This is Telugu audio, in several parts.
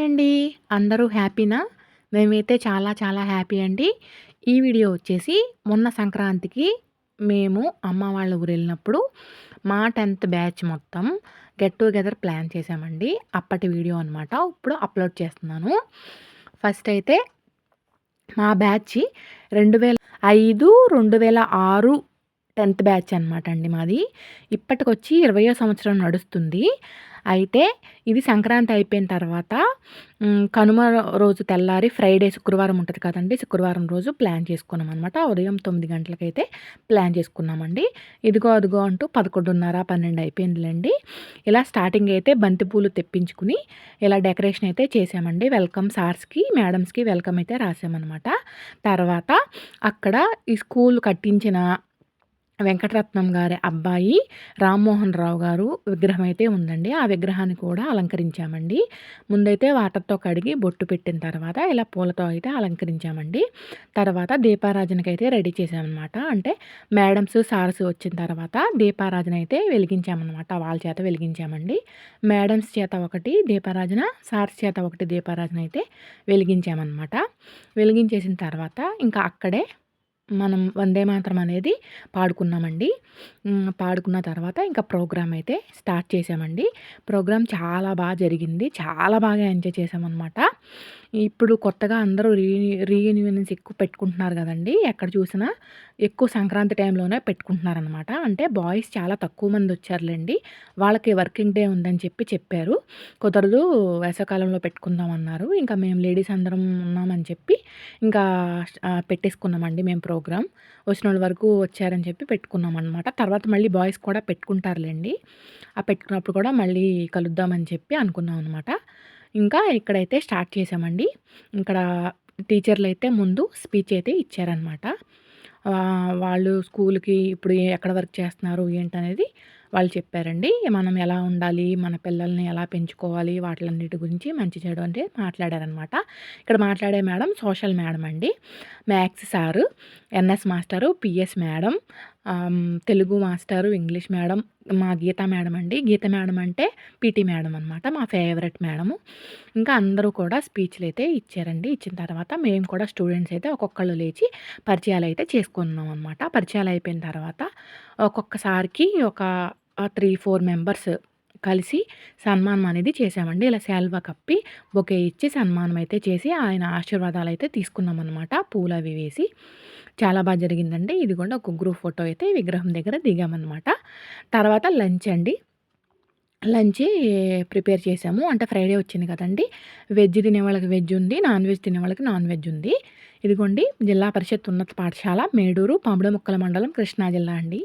అండి. అందరూ హ్యాపీనా? మేమైతే చాలా చాలా హ్యాపీ అండి. ఈ వీడియో వచ్చేసి మొన్న సంక్రాంతికి మేము అమ్మ వాళ్ళ ఊరెళ్ళినప్పుడు మా 10థ్ బ్యాచ్ మొత్తం గెట్ టుగెదర్ ప్లాన్ చేశామండి. అప్పటి వీడియో అనమాట. ఇప్పుడు అప్‌లోడ్ చేస్తున్నాను. ఫస్ట్ అయితే మా బ్యాచ్ 2005, 2006 10థ్ బ్యాచ్ అనమాట అండి మాది. ఇప్పటికొచ్చి 20వ సంవత్సరం నడుస్తుంది. అయితే ఇది సంక్రాంతి అయిపోయిన తర్వాత కనుమ రోజు తెల్లారి ఫ్రైడే శుక్రవారం ఉంటది కదండీ! శుక్రవారం రోజు ప్లాన్ చేసుకున్నామనమాట. ఉదయం 9 గంటలకైతే ప్లాన్ చేసుకున్నామండి. ఇదిగో అదిగో అంటూ 11:30, 12 అయిపోయిందిలెండి. ఇలా స్టార్టింగ్ అయితే బంతిపూలు తెప్పించుకుని ఇలా డెకరేషన్ అయితే చేశామండి. వెల్కమ్ సార్స్‌కి, మేడమ్స్‌కి వెల్కమ్ అయితే రాసామనమాట. తర్వాత అక్కడ ఈ స్కూల్ కట్టించిన వెంకటరత్నం గారి అబ్బాయి రామ్మోహన్ రావు గారు విగ్రహం అయితే ఉందండి. ఆ విగ్రహాన్ని కూడా అలంకరించామండి. ముందైతే వాటర్‌తో కడిగి బొట్టు పెట్టిన తర్వాత ఇలా పూలతో అయితే అలంకరించామండి. తర్వాత దీపారాజనకైతే రెడీ చేశామనమాట. అంటే మేడమ్స్, సార్స్ వచ్చిన తర్వాత దీపారాజన అయితే వెలిగించామనమాట. వాళ్ళ చేత వెలిగించామండి. మేడమ్స్ చేత ఒకటి దీపారాజన, సార్స్ చేత ఒకటి దీపారాజన అయితే వెలిగించామనమాట. వెలిగించేసిన తర్వాత ఇంకా అక్కడే మనం వందే మాతరం అనేది పాడుకున్నామండి. పాడుకున్న తర్వాత ఇంకా ప్రోగ్రామ్ అయితే స్టార్ట్ చేశామండి. ప్రోగ్రామ్ చాలా జరిగింది. చాలా బాగా ఎంజాయ్ చేశామనమాట. ఇప్పుడు కొత్తగా అందరూ రీయూనియన్స్ ఎక్కువ పెట్టుకుంటున్నారు కదండీ! ఎక్కడ చూసినా ఎక్కువ సంక్రాంతి టైంలోనే పెట్టుకుంటున్నారనమాట. అంటే బాయ్స్ చాలా తక్కువ మంది వచ్చారులెండి. వాళ్ళకి వర్కింగ్ డే ఉందని చెప్పారు. కుదరదు, వేసవికాలంలో పెట్టుకుందామన్నారు. ఇంకా మేము లేడీస్ అందరం ఉన్నామని చెప్పి ఇంకా పెట్టేసుకున్నామండి మేము ప్రోగ్రామ్. వచ్చినోళ్ళ వరకు వచ్చారని చెప్పి పెట్టుకున్నామనమాట. తర్వాత మళ్ళీ బాయ్స్ కూడా పెట్టుకుంటారులెండి. ఆ పెట్టుకున్నప్పుడు కూడా మళ్ళీ కలుద్దామని చెప్పి అనుకున్నాం అనమాట. ఇంకా ఇక్కడైతే స్టార్ట్ చేశామండి. ఇక్కడ టీచర్లయితే ముందు స్పీచ్ అయితే ఇచ్చారనమాట. వాళ్ళు స్కూల్‌కి ఇప్పుడు ఎక్కడ వర్క్ చేస్తున్నారు ఏంటనేది వాళ్ళు చెప్పారండి. మనం ఎలా ఉండాలి, మన పిల్లల్ని ఎలా పెంచుకోవాలి, వాటిలన్నిటి గురించి మంచి చెడు అంటే మాట్లాడారనమాట. ఇక్కడ మాట్లాడే మేడం సోషల్ మేడం అండి. Maths sir, NS master, PS madam, Telugu master, English madam, మా గీత మేడం అండి. గీత మేడం అంటే పీటీ మేడం అనమాట. మా ఫేవరెట్ మేడము. ఇంకా అందరూ కూడా స్పీచ్‌లయితే ఇచ్చారండి. ఇచ్చిన తర్వాత మేము కూడా స్టూడెంట్స్ అయితే ఒక్కొక్కళ్ళు లేచి పరిచయాలయితే చేసుకున్నాం అనమాట. పరిచయాలు అయిపోయిన తర్వాత ఒక్కొక్కసారికి ఒక 3, 4 మెంబర్స్ కలిసి సన్మానం అనేది చేశామండి. ఇలా శాలువా కప్పి బొకే ఇచ్చి సన్మానం అయితే చేసి ఆయన ఆశీర్వాదాలయితే తీసుకున్నామనమాట. పూలవి వేసి. చాలా జరిగిందండి. ఇదిగోండి ఒక గ్రూప్ ఫోటో అయితే విగ్రహం దగ్గర దిగామనమాట. తర్వాత లంచ్ అండి. లంచ్ ప్రిపేర్ చేశాము. అంటే ఫ్రైడే వచ్చింది కదండీ! వెజ్ తినేవాళ్ళకి వెజ్ ఉంది. నాన్ వెజ్ తినేవాళ్ళకి నాన్ వెజ్ ఉంది. ఇదిగోండి జిల్లా పరిషత్ ఉన్నత పాఠశాల మేడూరు, పాముడముక్కల మండలం, కృష్ణా జిల్లా అండి.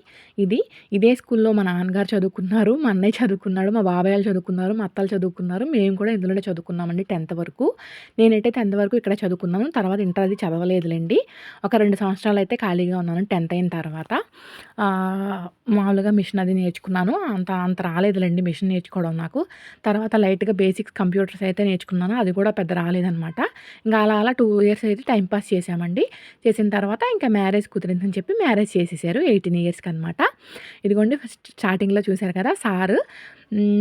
ఇదే స్కూల్‌లో మా నాన్నగారు చదువుకున్నారు. మా అన్నయ్య చదువుకున్నాడు. మా బాబాయోళ్ళు చదువుకున్నారు. మా అత్తలు చదువుకున్నారు. మేము కూడా ఇందులోనే చదువుకున్నామండి 10థ్ వరకు. నేనైతే 10థ్ వరకు ఇక్కడే చదువుకున్నాను. తర్వాత ఇంటర్ అది చదవలేదులెండి. ఒక 2 సంవత్సరాలైతే ఖాళీగా ఉన్నాను 10థ్ అయిన తర్వాత. మామూలుగా మిషన్ అది నేర్చుకున్నాను. అంత రాలేదులెండి మిషన్ నేర్చుకోవడం నాకు. తర్వాత లైట్‌గా బేసిక్స్ కంప్యూటర్స్ అయితే నేర్చుకున్నాను. అది కూడా పెద్ద రాలేదనమాట. ఇంకా అలా 2 ఇయర్స్ అయితే టైమ్ పాస్ చేశామండి. చేసిన తర్వాత ఇంకా మ్యారేజ్ కుదిరిందని చెప్పి మ్యారేజ్ చేసేసారు 18 ఇయర్స్‌కి అనమాట. ఇదిగోండి ఫస్ట్ స్టార్టింగ్‌లో చూసారు కదా! సారు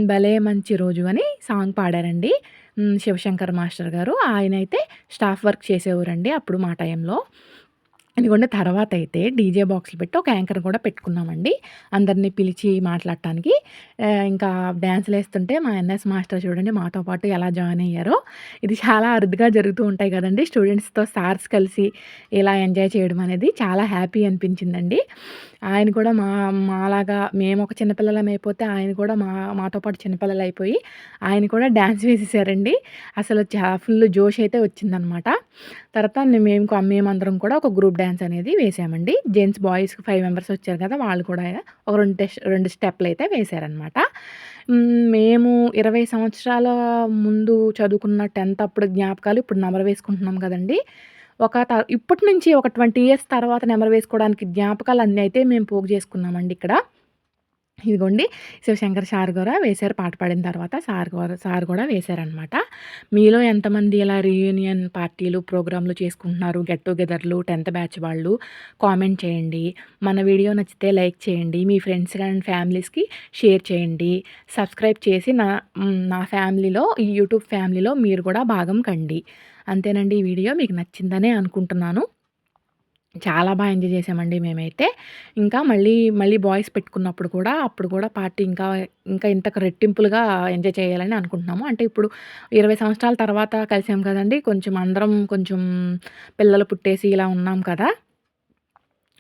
భలే మంచి రోజు అని సాంగ్ పాడారండి. శివశంకర్ మాస్టర్ గారు. ఆయనైతే స్టాఫ్ వర్క్ చేసేవారండి అప్పుడు మా టైంలో. ఇదిగోండి తర్వాతయితే డీజే బాక్సులు పెట్టి ఒక యాంకర్ కూడా పెట్టుకున్నామండి. అందరిని పిలిచి మాట్లాడటానికి. ఇంకా డాన్సులేస్తుంటే మా ఎన్ఎస్ మాస్టర్ చూడండి మాతో పాటు ఎలా జాయిన్ అయ్యారో. ఇది చాలా అరుదుగా జరుగుతూ ఉంటాయి కదండీ! స్టూడెంట్స్‌తో సార్స్ కలిసి ఇలా ఎంజాయ్ చేయడం అనేది చాలా హ్యాపీ అనిపించిందండి. ఆయన కూడా మాలాగా మేము ఒక చిన్నపిల్లలమైపోతే ఆయన కూడా మాతో పాటు చిన్నపిల్లలైపోయి ఆయన కూడా డాన్స్ వేసేసారండి. అసలు ఫుల్ జోష్ అయితే వచ్చిందనమాట. తర్వాత మేమందరం కూడా ఒక గ్రూప్ డాన్స్ అనేది వేసామండి. జెంట్స్, బాయ్స్ 5 మెంబర్స్ వచ్చారు కదా! వాళ్ళు కూడా ఒక 2 స్టెప్పులయితే వేశారనమాట. మేము 20 సంవత్సరాల ముందు చదువుకున్న 10థ్ అప్పుడు జ్ఞాపకాలు ఇప్పుడు నెమరు వేసుకుంటున్నాం కదండీ! ఇప్పటి నుంచి ఒక 20 ఇయర్స్ తర్వాత నెమరు వేసుకోవడానికి జ్ఞాపకాలన్నీ అయితే మేము పోగు చేసుకున్నామండి ఇక్కడ. ఇదిగోండి శివశంకర్ సార్ కూడా వేశారు పాట పాడిన తర్వాత సార్ కూడా వేశారనమాట. మీలో ఎంతమంది ఇలా రీయూనియన్ పార్టీలు, ప్రోగ్రామ్‌లు చేసుకుంటున్నారు, గెట్ టుగెదర్‌లు 10థ్ బ్యాచ్ వాళ్ళు కామెంట్ చేయండి. మన వీడియో నచ్చితే లైక్ చేయండి. మీ ఫ్రెండ్స్ అండ్ ఫ్యామిలీస్‌కి షేర్ చేయండి. సబ్స్క్రైబ్ చేసి నా ఫ్యామిలీలో ఈ యూట్యూబ్ ఫ్యామిలీలో మీరు కూడా భాగం కండి. అంతేనండి ఈ వీడియో మీకు నచ్చిందనే అనుకుంటున్నాను. చాలా ఎంజాయ్ చేసామండి మేమైతే. ఇంకా మళ్ళీ బాయ్స్ పెట్టుకున్నప్పుడు కూడా అప్పుడు కూడా పార్టీ ఇంకా ఇంతకు రెట్టింపులుగా ఎంజాయ్ చేయాలని అనుకుంటున్నాము. అంటే ఇప్పుడు 20 సంవత్సరాల తర్వాత కలిసాం కదండీ! కొంచెం అందరం కొంచెం పిల్లలు పుట్టేసి ఇలా ఉన్నాం కదా!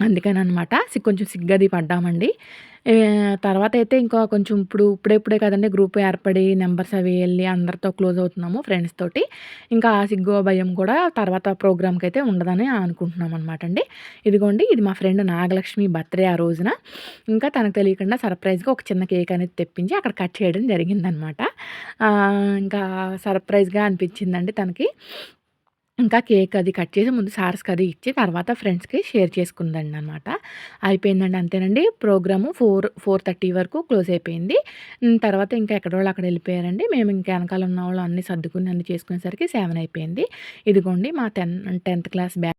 అందుకననమాట. కొంచెం సిగ్గది పడ్డామండి. తర్వాతయితే ఇంకా కొంచెం ఇప్పుడే కదండీ గ్రూప్ ఏర్పడి నంబర్స్ అవి ఎళ్లి అందరితో క్లోజ్ అవుతున్నాము ఫ్రెండ్స్ తోటి. ఇంకా ఆ సిగ్గు, భయం కూడా తర్వాత ప్రోగ్రామ్‌కైతే ఉండదని అనుకుంటున్నామనమాట అండి. ఇదిగోండి ఇది మా ఫ్రెండ్ నాగలక్ష్మి బర్త్‌డే ఆ రోజున. ఇంకా తనకు తెలియకుండా సర్ప్రైజ్‌గా ఒక చిన్న కేక్ అనేది తెప్పించి అక్కడ కట్ చేయడం జరిగిందనమాట. ఇంకా సర్ప్రైజ్‌గా అనిపించిందండి తనకి. ఇంకా కేక్ అది కట్ చేసి ముందు సార్స్‌కి అది ఇచ్చి తర్వాత ఫ్రెండ్స్‌కి షేర్ చేసుకుందండనమాట. అయిపోయిందండి అంతేనండి. ప్రోగ్రాము 4:30 వరకు క్లోజ్ అయిపోయింది. తర్వాత ఇంకా ఎక్కడోళ్ళు అక్కడ వెళ్ళిపోయారండి. మేము ఇంకా ఎనకాల ఉన్నవాళ్ళం అన్నీ సర్దుకుని అన్నీ చేసుకునేసరికి 7 అయిపోయింది. ఇదిగోండి మా 10థ్ క్లాస్ బ్యాచ్